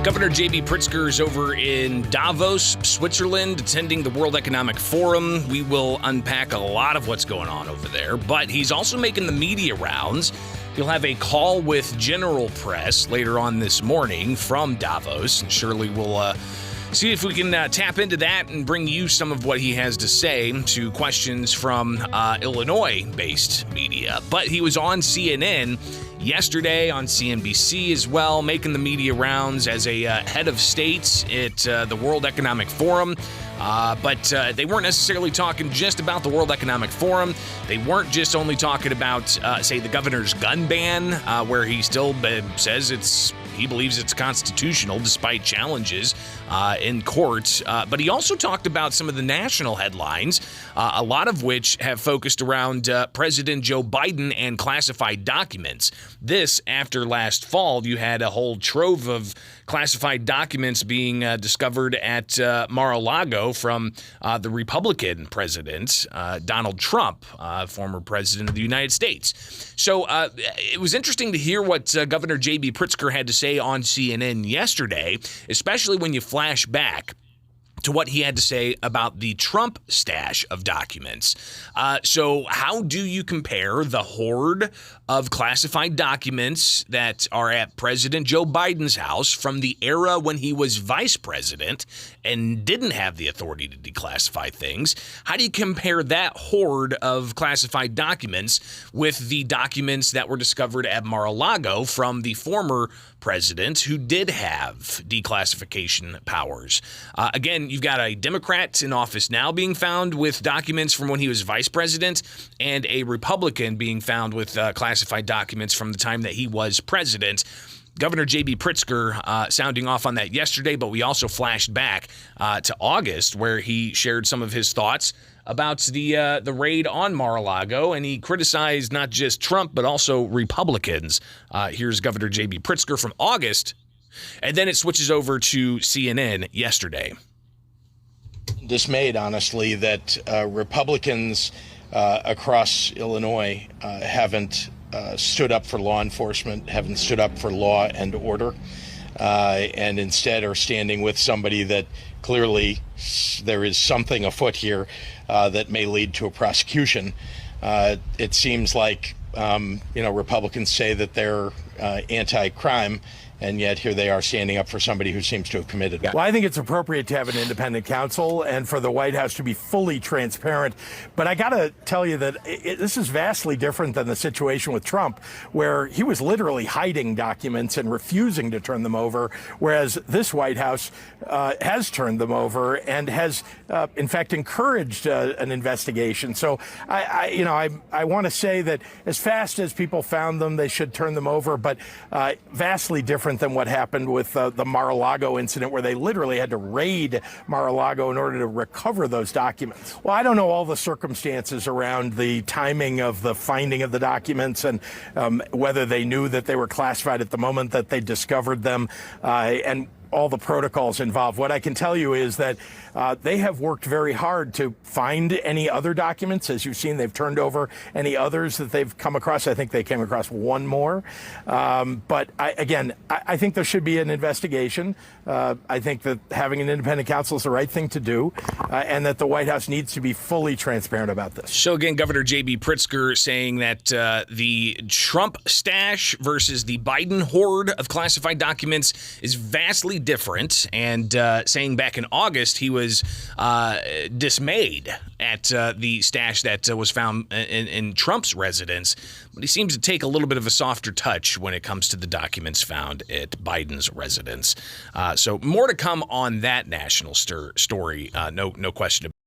Governor J.B. Pritzker is over in Davos, Switzerland, attending the World Economic Forum. We will unpack a lot of what's going on over there, but he's also making the media rounds. He'll have a call with general press later on this morning from Davos, and surely we'll see if we can tap into that and bring you some of what he has to say to questions from Illinois-based media. But he was on CNN yesterday, on CNBC as well, making the media rounds as a head of state at the World Economic Forum. But they weren't necessarily talking just about the World Economic Forum. They weren't just only talking about, say, the governor's gun ban, where he still says he believes it's constitutional despite challenges in court. But he also talked about some of the national headlines, a lot of which have focused around President Joe Biden and classified documents. This, after last fall, you had a whole trove of classified documents being discovered at Mar-a-Lago from the Republican president, Donald Trump, former president of the United States. So it was interesting to hear what Governor J.B. Pritzker had to say on CNN yesterday, especially when you flash back to what he had to say about the Trump stash of documents. So how do you compare the horde of classified documents that are at President Joe Biden's house from the era when he was vice president and didn't have the authority to declassify things? How do you compare that horde of classified documents with the documents that were discovered at Mar-a-Lago from the former president who did have declassification powers? Again, you've got a Democrat in office now being found with documents from when he was vice president, and a Republican being found with classified documents from the time that he was president. Governor J.B. Pritzker sounding off on that yesterday, but we also flashed back to August, where he shared some of his thoughts about the raid on Mar-a-Lago, and he criticized not just Trump, but also Republicans. Here's Governor J.B. Pritzker from August, and then it switches over to CNN yesterday. Dismayed, honestly, that Republicans across Illinois haven't stood up for law enforcement, haven't stood up for law and order, and instead are standing with somebody that clearly there is something afoot here that may lead to a prosecution. It seems like, Republicans say that they're anti-crime, and yet here they are standing up for somebody who seems to have committed. Well, I think it's appropriate to have an independent counsel and for the White House to be fully transparent. But I got to tell you that this is vastly different than the situation with Trump, where he was literally hiding documents and refusing to turn them over, whereas this White House has turned them over and has, in fact, encouraged an investigation. So I want to say that as fast as people found them, they should turn them over, but vastly different than what happened with the Mar-a-Lago incident, where they literally had to raid Mar-a-Lago in order to recover those documents. Well, I don't know all the circumstances around the timing of the finding of the documents and whether they knew that they were classified at the moment that they discovered them, and all the protocols involved. What I can tell you is that they have worked very hard to find any other documents. As you've seen, they've turned over any others that they've come across. I think they came across one more. But I think there should be an investigation. I think that having an independent counsel is the right thing to do, and that the White House needs to be fully transparent about this. So again, Governor J.B. Pritzker saying that the Trump stash versus the Biden horde of classified documents is vastly different, and saying back in August he was dismayed at the stash that was found in Trump's residence, but he seems to take a little bit of a softer touch when it comes to the documents found at Biden's residence. So more to come on that national story, no question about it.